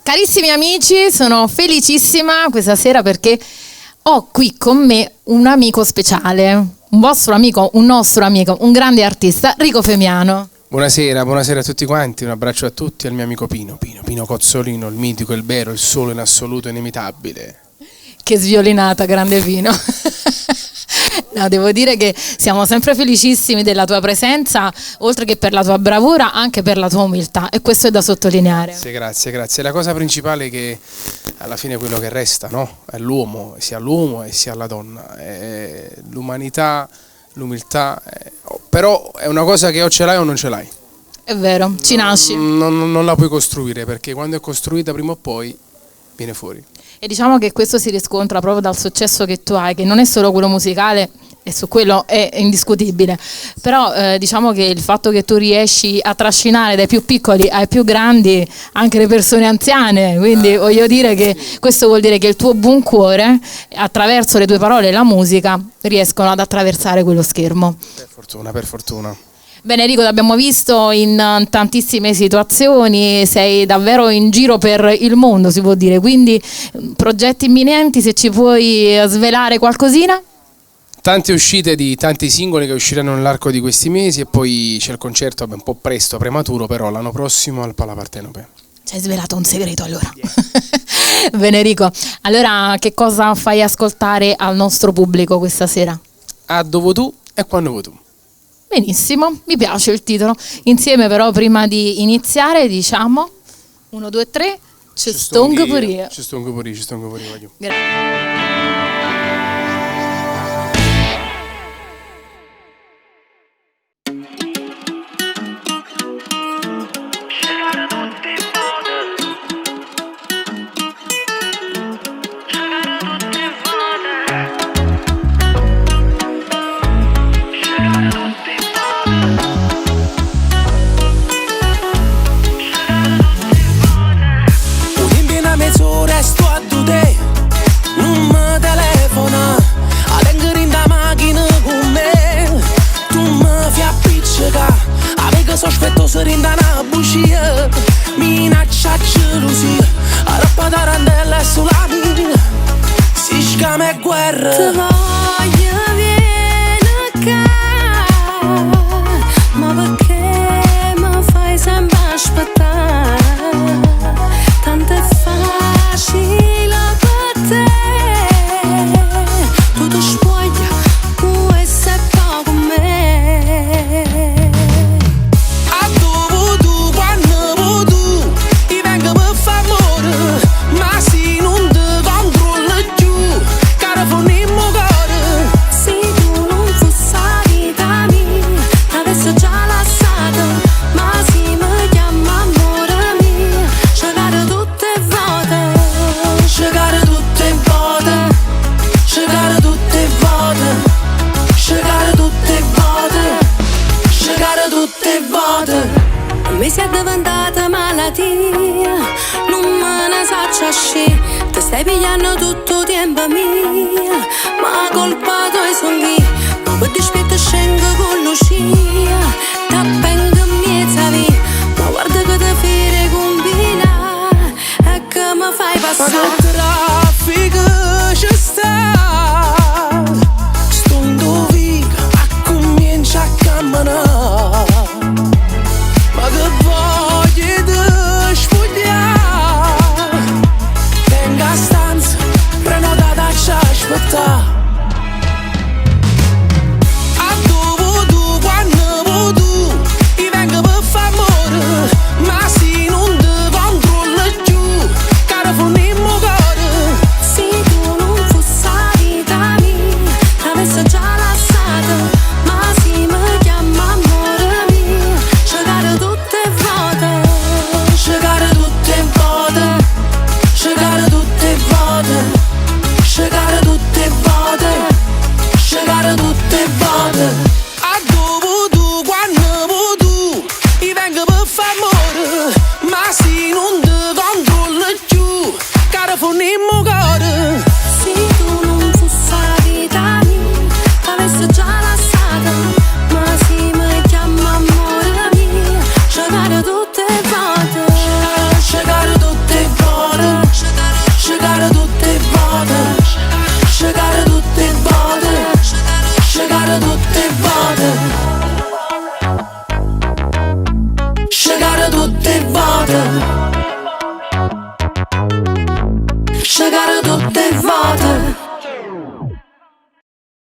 Carissimi amici, sono felicissima questa sera perché ho qui con me un amico speciale, un vostro amico, un nostro amico, un grande artista, Rico Femiano. Buonasera a tutti quanti, un abbraccio a tutti e al mio amico Pino Cozzolino, il mitico, il vero, il solo, in assoluto, inimitabile. Che sviolinata, grande Pino. No, devo dire che siamo sempre felicissimi della tua presenza, oltre che per la tua bravura, anche per la tua umiltà, e questo è da sottolineare. Sì, grazie. La cosa principale è che alla fine quello che resta, no? È l'uomo e sia la donna, è l'umanità, l'umiltà, però è una cosa che o ce l'hai o non ce l'hai. È vero, ci nasci. Non la puoi costruire, perché quando è costruita prima o poi viene fuori. E diciamo che questo si riscontra proprio dal successo che tu hai, che non è solo quello musicale, e su quello è indiscutibile, però diciamo che il fatto che tu riesci a trascinare dai più piccoli ai più grandi anche le persone anziane, quindi voglio dire che questo vuol dire che il tuo buon cuore, attraverso le tue parole e la musica, riescono ad attraversare quello schermo. Per fortuna. Bene Enrico, ti abbiamo visto in tantissime situazioni, sei davvero in giro per il mondo, si può dire, quindi progetti imminenti, se ci puoi svelare qualcosina? Tante uscite di tanti singoli che usciranno nell'arco di questi mesi, e poi c'è il concerto, un po' presto, prematuro, però l'anno prossimo al Pala Partenope. Ci hai svelato un segreto allora. Yeah. Bene Enrico, allora che cosa fai ascoltare al nostro pubblico questa sera? A dove tu e quando vuoi tu. Benissimo, mi piace il titolo. Insieme però prima di iniziare diciamo 1, 2, 3, ci stongo pure io. Ci stongo pure io. Grazie. Sospettoso rinda una bugia, minaccia gelosia, arrappa tarantella sulla mia, si scama e guerra. Te voglio vieni qua, ma perché mi fai sempre aspettare? Tanto è facile per te, tu ti spogli, questo è poco me. Mi si è diventata malattia, non me ne saccio asci. Ti stai pigliando tutto tempo mia, ma colpa tua son chi. Ma poi ti spetto scengo con l'uscia, t'appengo miezza via. Ma guarda che te fire combina, e che mi fai passare. Ma che traffico ci sta, sto in dovica, a comincia a camminare. Ma che voglio di spugliare, tengo a stanza prenotata a ci aspettare. A dove tu, quando vuoi tu, ti vengo per fare amore, ma se non ti controllo più, caro funimmo cuore. Se tu non fossi la vita mia, t'avessi già lasciato, ma se mi chiama caro tutte vote.